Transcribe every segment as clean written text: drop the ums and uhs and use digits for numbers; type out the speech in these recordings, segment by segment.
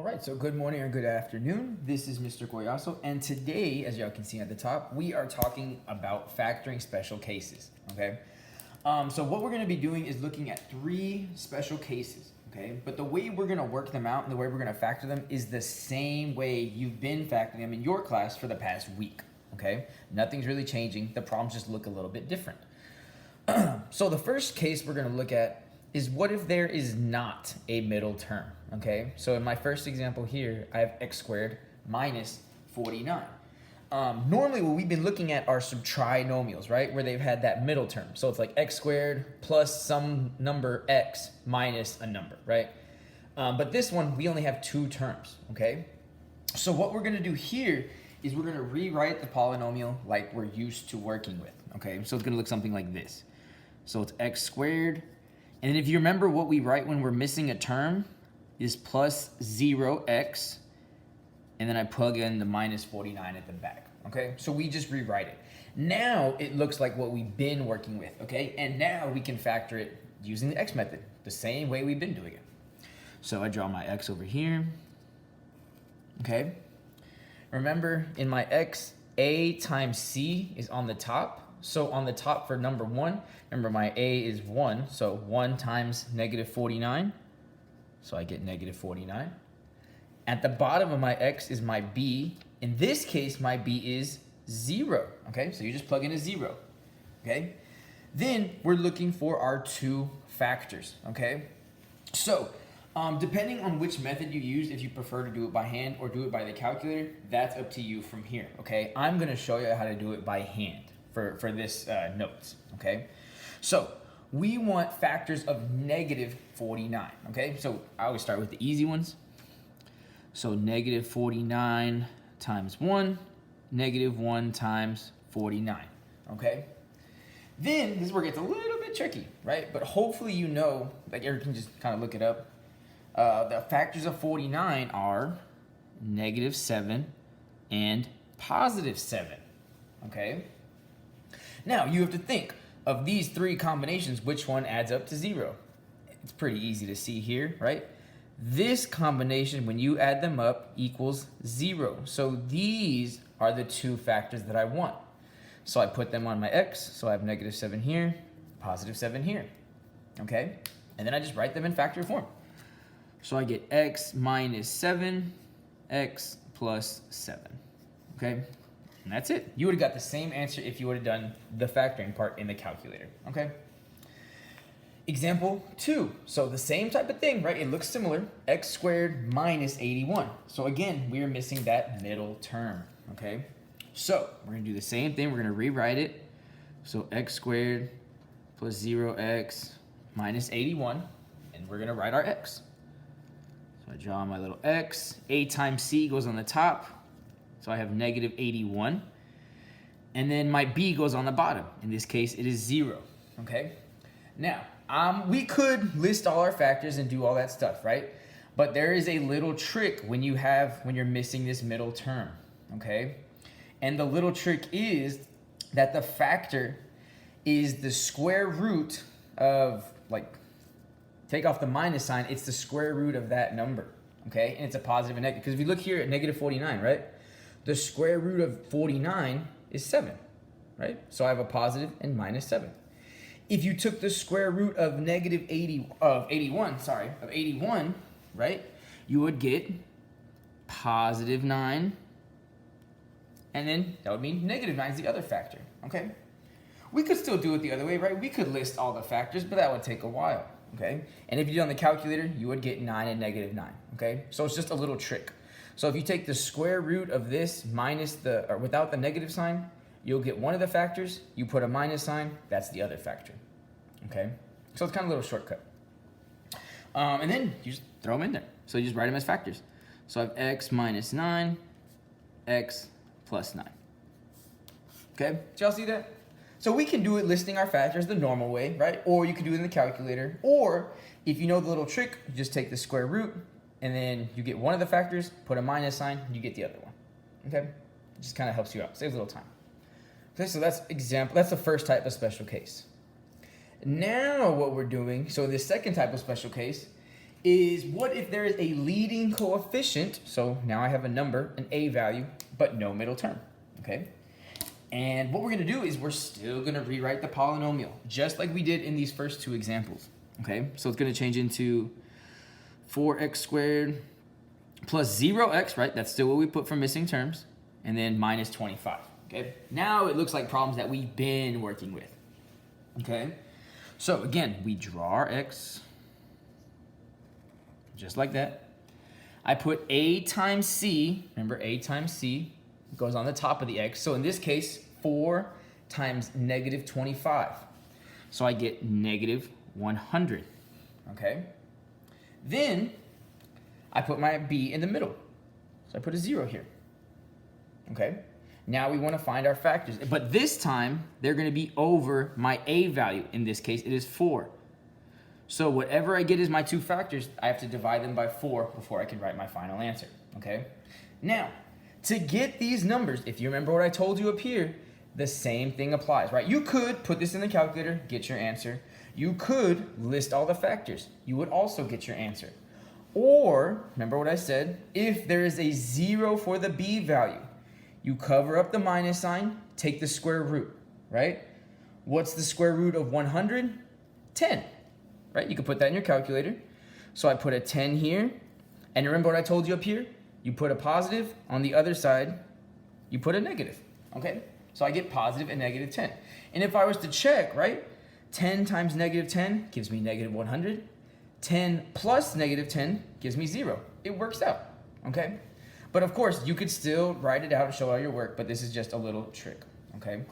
All right, so good morning or good afternoon. This is Mr. Goyaso, and today, as y'all can see at the top, we are talking about factoring special cases, okay? So what we're gonna be doing is looking at three special cases, okay? But the way we're gonna work them out and the way we're gonna factor them is the same way you've been factoring them in your class for the past week, okay? Nothing's really changing. The problems just look a little bit different. So the first case we're gonna look at is what if there is not a middle term, okay? So in my first example here, I have x squared minus 49. Normally what we've been looking at are some trinomials, right? Where they've had that middle term. So it's like x squared plus some number x minus a number, right? But this one, we only have two terms, okay? So what we're gonna do here is we're gonna rewrite the polynomial like we're used to working with, okay? So it's gonna look something like this. So it's x squared. And then if you remember what we write when we're missing a term is plus 0x, and then I plug in the minus 49 at the back, okay? So we just rewrite it. Now it looks like what we've been working with, okay? And now we can factor it using the x method, the same way we've been doing it. So I draw my x over here, okay? Remember, in my x, a times c is on the top. So on the top for number one, remember my a is 1, so 1 times negative 49. So I get negative 49. At the bottom of my x is my b. In this case, my b is 0, okay? So you just plug in a 0, okay? Then we're looking for our two factors, okay? So depending on which method you use, if you prefer to do it by hand or do it by the calculator, that's up to you from here, okay? I'm gonna show you how to do it by hand for this notes, okay? So we want factors of negative 49, okay? So I always start with the easy ones. So negative 49 times 1, negative 1 times 49, okay? Then this is where it gets a little bit tricky, right? But hopefully you know, like you can just kind of look it up. The factors of 49 are negative 7 and positive 7, okay? Now, you have to think of these three combinations, which one adds up to 0? It's pretty easy to see here, right? This combination, when you add them up, equals 0. So these are the two factors that I want. So I put them on my x, so I have negative 7 here, positive 7 here, okay? And then I just write them in factor form. So I get x minus 7, x plus 7, okay? And that's it. You would have got the same answer if you would have done the factoring part in the calculator, okay? Example 2. So the same type of thing, right? It looks similar. X squared minus 81. So again, we are missing that middle term, okay? So we're going to do the same thing. We're going to rewrite it. So x squared plus 0x minus 81. And we're going to write our x. So I draw my little x. A times c goes on the top. So I have negative 81. And then my b goes on the bottom. In this case, it is 0, okay? Now, we could list all our factors and do all that stuff, right? But there is a little trick when you're missing this middle term, okay? And the little trick is that the factor is the square root of, like, take off the minus sign, it's the square root of that number, okay? And it's a positive and negative. Because if you look here at negative 49, right? The square root of 49 is 7, right? So I have a positive and minus 7. If you took the square root of negative 81, right? You would get positive 9, and then that would mean negative 9 is the other factor, okay? We could still do it the other way, right? We could list all the factors, but that would take a while, okay? And if you did on the calculator, you would get 9 and negative 9, okay? So it's just a little trick. So if you take the square root of this minus or without the negative sign, you'll get one of the factors. You put a minus sign, that's the other factor, okay? So it's kind of a little shortcut. And then you just throw them in there. So you just write them as factors. So I have x minus 9, x plus 9. Okay, did y'all see that? So we can do it listing our factors the normal way, right? Or you can do it in the calculator. Or if you know the little trick, you just take the square root, and then you get one of the factors, put a minus sign, you get the other one, okay? It just kind of helps you out, saves a little time. Okay, so that's the first type of special case. Now what we're doing, so the second type of special case is what if there is a leading coefficient? So now I have a number, an a value, but no middle term, okay? And what we're gonna do is we're still gonna rewrite the polynomial, just like we did in these first two examples, okay? So it's gonna change into 4x squared plus 0x, right? That's still what we put for missing terms, and then minus 25, okay? Now it looks like problems that we've been working with, okay? So again, we draw our x, just like that. I put a times c, remember a times c goes on the top of the x. So in this case, 4 times negative 25. So I get negative 100, okay? Then I put my b in the middle. So I put a 0 here, okay? Now we want to find our factors, but this time they're going to be over my a value. In this case, it is 4. So whatever I get as my two factors, I have to divide them by 4 before I can write my final answer, okay? Now, to get these numbers, if you remember what I told you up here, the same thing applies, right? You could put this in the calculator, get your answer. You could list all the factors. You would also get your answer. Or, remember what I said, if there is a 0 for the b value, you cover up the minus sign, take the square root, right? What's the square root of 100? 10. Right? You can put that in your calculator. So I put a 10 here. And remember what I told you up here? You put a positive. On the other side, you put a negative. Okay? So I get positive and negative 10. And if I was to check, right? 10 times negative 10 gives me negative 100. 10 plus negative 10 gives me 0. It works out. Okay? But of course, you could still write it out and show all your work, but this is just a little trick. Okay?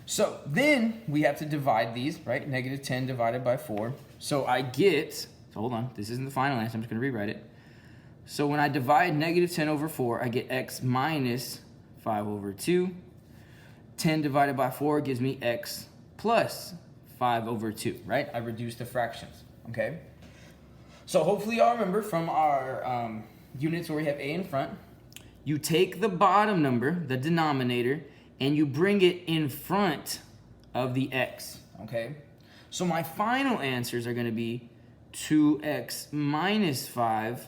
So then we have to divide these, right? Negative 10 divided by 4. So I get, so hold on, this isn't the final answer, I'm just gonna rewrite it. So when I divide negative 10 over 4, I get x minus 5 over 2. 10 divided by 4 gives me x plus 5 over 2, right? I reduce the fractions, okay? So hopefully y'all remember from our units where we have a in front, you take the bottom number, the denominator, and you bring it in front of the x, okay? So my final answers are gonna be 2x minus 5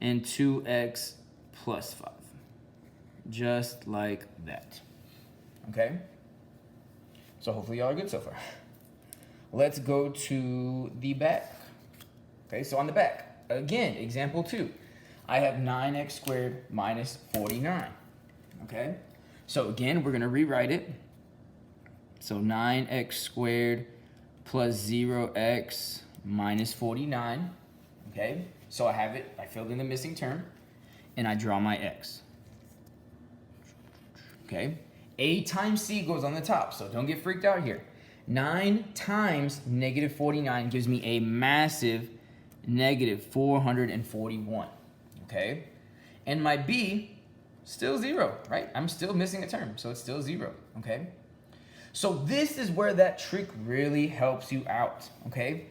and 2x plus 5. Just like that, okay? So hopefully y'all are good so far. Let's go to the back. Okay, so on the back, again, example 2. I have 9x squared minus 49, okay? So again, we're gonna rewrite it. So 9x squared plus 0x minus 49, okay? So I have it, I filled in the missing term, and I draw my x, okay? A times c goes on the top, so don't get freaked out here. 9 times negative 49 gives me a massive negative 441, okay? And my b, still 0, right? I'm still missing a term, so it's still 0, okay? So this is where that trick really helps you out, okay?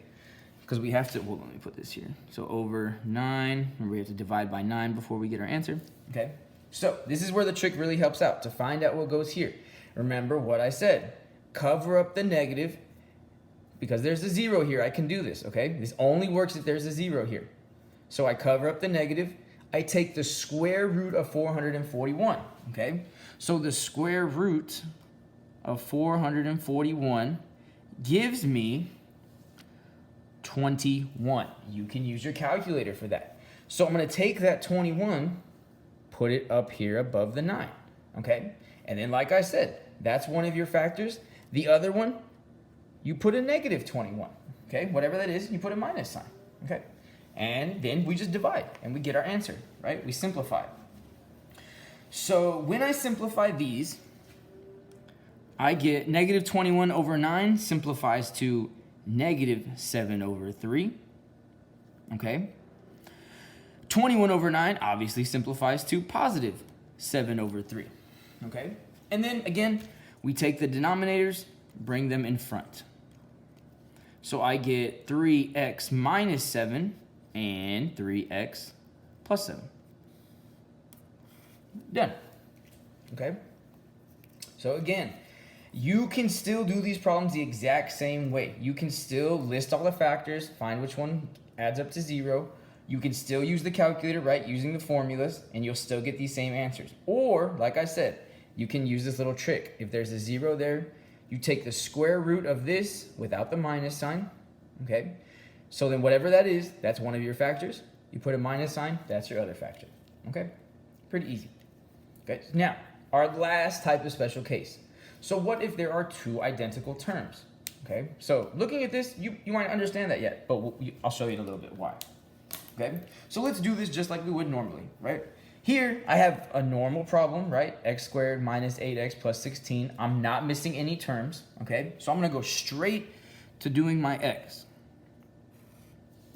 Because we have to, well, let me put this here. So over 9, remember we have to divide by 9 before we get our answer, okay? So this is where the trick really helps out, to find out what goes here. Remember what I said, cover up the negative, because there's a 0 here, I can do this, okay? This only works if there's a 0 here. So I cover up the negative, I take the square root of 441, okay? So the square root of 441 gives me 21. You can use your calculator for that. So I'm gonna take that 21, put it up here above the 9, okay? And then like I said, that's one of your factors. The other one, you put a negative 21, okay? Whatever that is, you put a minus sign, okay? And then we just divide and we get our answer, right? We simplify. So when I simplify these, I get negative 21 over 9 simplifies to negative 7 over 3, okay? 21 over 9 obviously simplifies to positive 7 over 3, okay? And then again, we take the denominators, bring them in front. So I get 3x minus 7 and 3x plus 7. Done. Okay? So again, you can still do these problems the exact same way. You can still list all the factors, find which one adds up to 0. You can still use the calculator, right, using the formulas, and you'll still get these same answers. Or, like I said, you can use this little trick. If there's a 0 there, you take the square root of this without the minus sign, okay? So then whatever that is, that's one of your factors. You put a minus sign, that's your other factor, okay? Pretty easy. Okay, now, our last type of special case. So what if there are two identical terms? Okay, so looking at this, you might not understand that yet, but I'll show you in a little bit why. Okay, so let's do this just like we would normally, right? Here, I have a normal problem, right? X squared minus 8x plus 16. I'm not missing any terms, okay? So I'm gonna go straight to doing my x.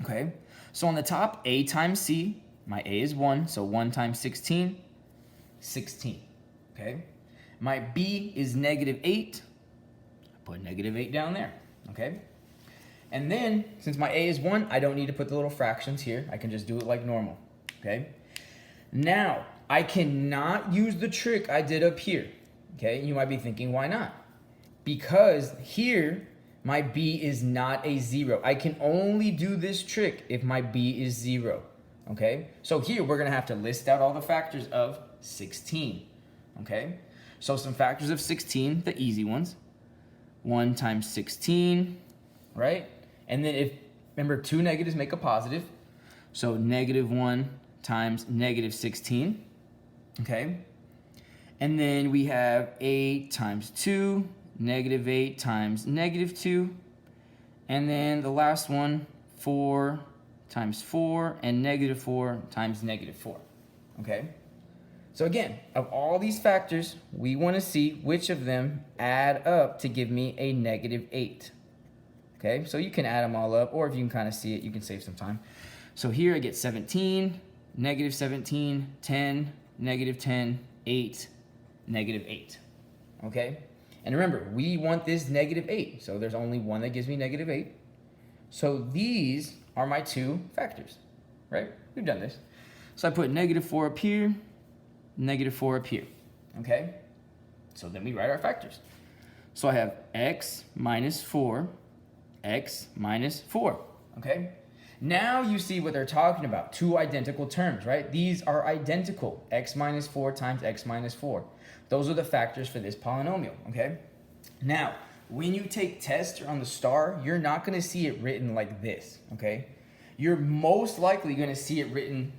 Okay, so on the top, a times c, my a is 1, so 1 times 16, 16, okay? My b is negative 8, I put negative 8 down there, okay? And then, since my a is 1, I don't need to put the little fractions here. I can just do it like normal, okay? Now, I cannot use the trick I did up here, okay? You might be thinking, why not? Because here, my b is not a 0. I can only do this trick if my b is 0, okay? So here, we're going to have to list out all the factors of 16, okay? So some factors of 16, the easy ones. 1 times 16, right? And then remember, two negatives make a positive. So negative 1 times negative 16, okay? And then we have 8 times 2, negative 8 times negative 2. And then the last one, 4 times 4, and negative 4 times negative 4, okay? So again, of all these factors, we want to see which of them add up to give me a negative 8. Okay, so you can add them all up, or if you can kind of see it, you can save some time. So here I get 17, negative 17, 10, negative 10, 8, negative 8. Okay, and remember, we want this negative 8, so there's only one that gives me negative 8. So these are my two factors, right? We've done this. So I put negative 4 up here, negative 4 up here, okay? So then we write our factors. So I have x minus 4, x minus 4, okay? Now you see what they're talking about, two identical terms, right? These are identical, x minus 4 times x minus 4. Those are the factors for this polynomial, okay? Now, when you take test on the star, you're not gonna see it written like this, okay? You're most likely gonna see it written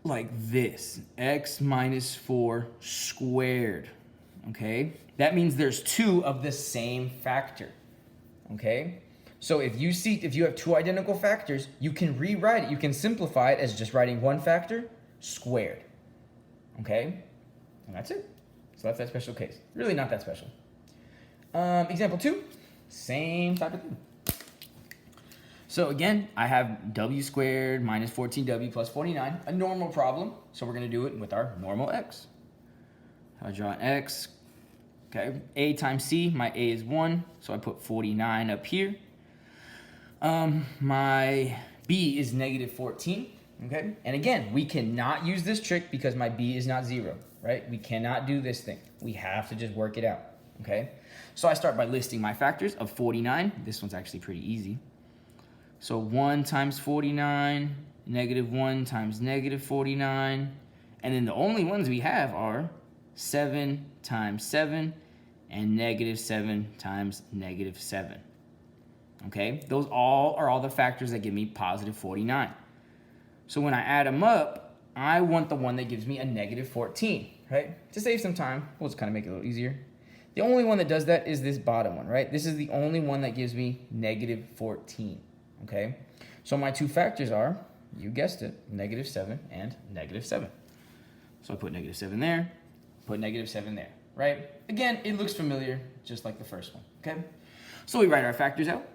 like this, x minus 4 squared, okay? That means there's two of the same factor, okay? So if you have two identical factors, you can rewrite it, you can simplify it as just writing one factor squared, okay? And that's it. So that's that special case. Really not that special. Example 2, same type of thing. So again, I have w squared minus 14w plus 49, a normal problem. So we're going to do it with our normal x. I draw an x. Okay, a times c, my a is 1, so I put 49 up here. My b is negative 14, okay? And again, we cannot use this trick because my b is not 0, right? We cannot do this thing. We have to just work it out, okay? So I start by listing my factors of 49. This one's actually pretty easy. So 1 times 49, negative 1 times negative 49, and then the only ones we have are 7 times 7 and negative 7 times negative 7. Okay, those are all the factors that give me positive 49. So when I add them up, I want the one that gives me a negative 14, right? To save some time, we'll just kind of make it a little easier. The only one that does that is this bottom one, right? This is the only one that gives me negative 14. Okay, so my two factors are, you guessed it, negative 7 and negative 7. So I put negative 7 there, put negative 7 there, right? Again, it looks familiar, just like the first one, okay? So we write our factors out,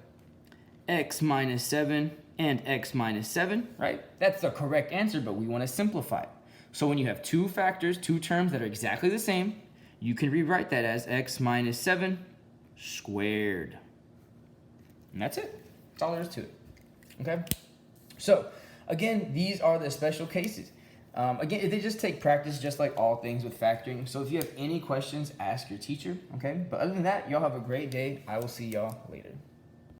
x minus 7 and x minus 7, right? That's the correct answer, but we want to simplify it. So when you have two factors, two terms that are exactly the same, you can rewrite that as x minus 7 squared. And that's it. That's all there is to it. Okay? So, again, these are the special cases. Again, they just take practice just like all things with factoring. So if you have any questions, ask your teacher, okay? But other than that, y'all have a great day. I will see y'all later.